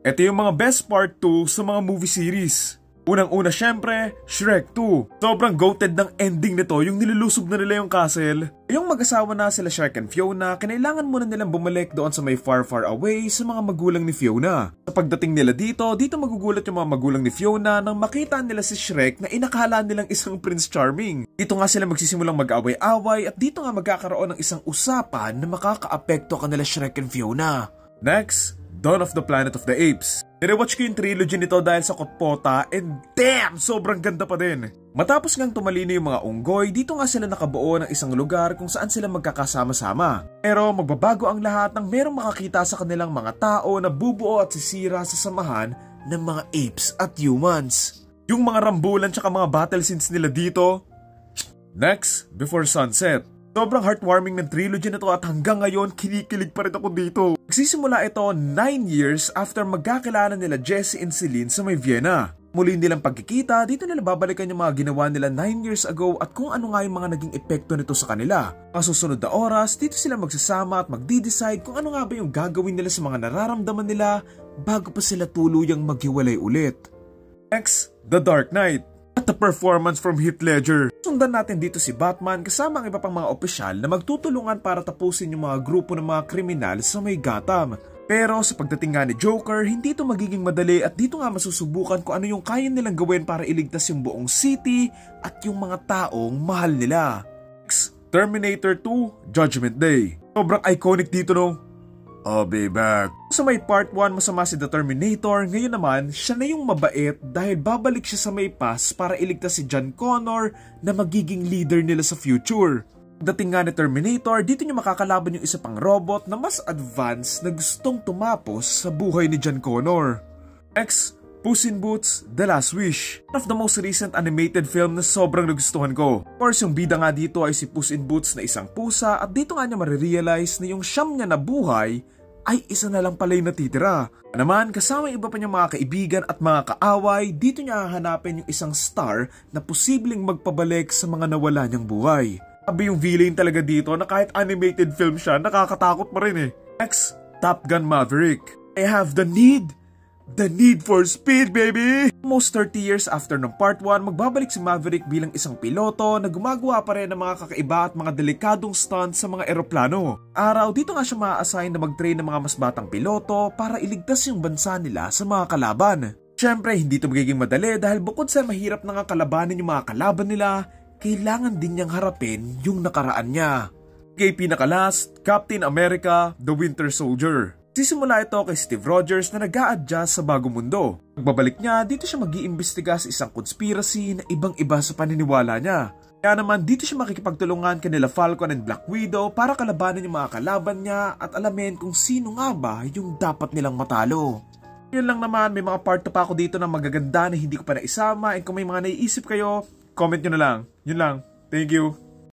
Ito yung mga best part 2 sa mga movie series. Unang-una syempre, Shrek 2. Sobrang goated ng ending nito, yung nilulusob na nila yung castle. Yung mag-asawa na sila Shrek and Fiona, kinailangan muna nilang bumalik doon sa may far away sa mga magulang ni Fiona. Sa pagdating nila dito magugulat yung mga magulang ni Fiona nang makita nila si Shrek na inakala nilang isang Prince Charming. Dito nga sila magsisimulang mag-away-away at dito nga magkakaroon ng isang usapan na makakaapekto kanila Shrek and Fiona. Next, Dawn of the Planet of the Apes. Nirewatch ko yung trilogy nito dahil sa Kotpota and damn! Sobrang ganda pa din. Matapos ngang tumalino yung mga unggoy, dito nga sila nakabuo ng isang lugar kung saan sila magkakasama-sama. Pero magbabago ang lahat nang merong makakita sa kanilang mga tao na bubuo at sisira sa samahan ng mga apes at humans. Yung mga rambulan tsaka mga battle scenes nila dito. Next, Before Sunset. Sobrang heartwarming ng trilogy na to at hanggang ngayon kinikilig pa rin ako dito. Nagsisimula ito 9 years after magkakilala nila Jessie and Celine sa may Vienna. Muli nilang pagkikita, dito nila babalikan yung mga ginawa nila 9 years ago at kung ano nga yung mga naging epekto nito sa kanila. Ang susunod na oras, dito sila magsasama at magdi-decide kung ano nga ba yung gagawin nila sa mga nararamdaman nila bago pa sila tuluyang maghiwalay ulit. Next, The Dark Knight. At the performance from Heath Ledger. Sundan natin dito si Batman kasama ang iba pang mga opisyal na magtutulungan para tapusin yung mga grupo ng mga kriminal sa may Gotham. Pero sa pagdating nga ni Joker, hindi ito magiging madali at dito nga masusubukan kung ano yung kaya nilang gawin para iligtas yung buong city at yung mga taong mahal nila. Next, Terminator 2, Judgment Day. Sobrang iconic dito no. I'll be back. Sa may part 1 masama si The Terminator, ngayon naman siya na yung mabait dahil babalik siya sa may past para iligtas si John Connor na magiging leader nila sa future. Dating nga ni Terminator, dito niya makakalaban yung isa pang robot na mas advanced na gustong tumapos sa buhay ni John Connor. Next, Puss in Boots, The Last Wish. One of the most recent animated film na sobrang nagustuhan ko. Of course, yung bida nga dito ay si Puss in Boots na isang pusa at dito nga niya marirealize na yung siyam niya na buhay ay isa na lang pala yung natitira. Naman, kasama iba pa niyang mga kaibigan at mga kaaway, dito niya hahanapin yung isang star na posibleng magpabalik sa mga nawala niyang buhay. Sabi yung villain talaga dito na kahit animated film siya, nakakatakot pa rin eh. Next, Top Gun Maverick. I have the need for speed, baby! Almost 30 years after ng part 1, magbabalik si Maverick bilang isang piloto na gumagawa pa rin ng mga kakaiba at mga delikadong stunts sa mga eroplano. Araw, dito nga siya ma-assign na mag-train ng mga mas batang piloto para iligtas yung bansa nila sa mga kalaban. Siyempre, hindi ito magiging madali dahil bukod sa mahirap na nga kalabanin yung mga kalaban nila, kailangan din niyang harapin yung nakaraan niya. Kay pinakalas, Captain America, The Winter Soldier. Sisimula ito kay Steve Rogers na nag-a-adjust sa bagong mundo. Pagbabalik niya, dito siya mag-iimbestiga sa isang conspiracy na ibang-iba sa paniniwala niya. Kaya naman dito siya makikipagtulungan kanila Falcon and Black Widow para kalabanin yung mga kalaban niya at alamin kung sino nga ba yung dapat nilang matalo. Yun lang naman, may mga part pa ako dito na magaganda na hindi ko pa naisama and kung may mga naiisip kayo, comment nyo na lang. Yun lang. Thank you.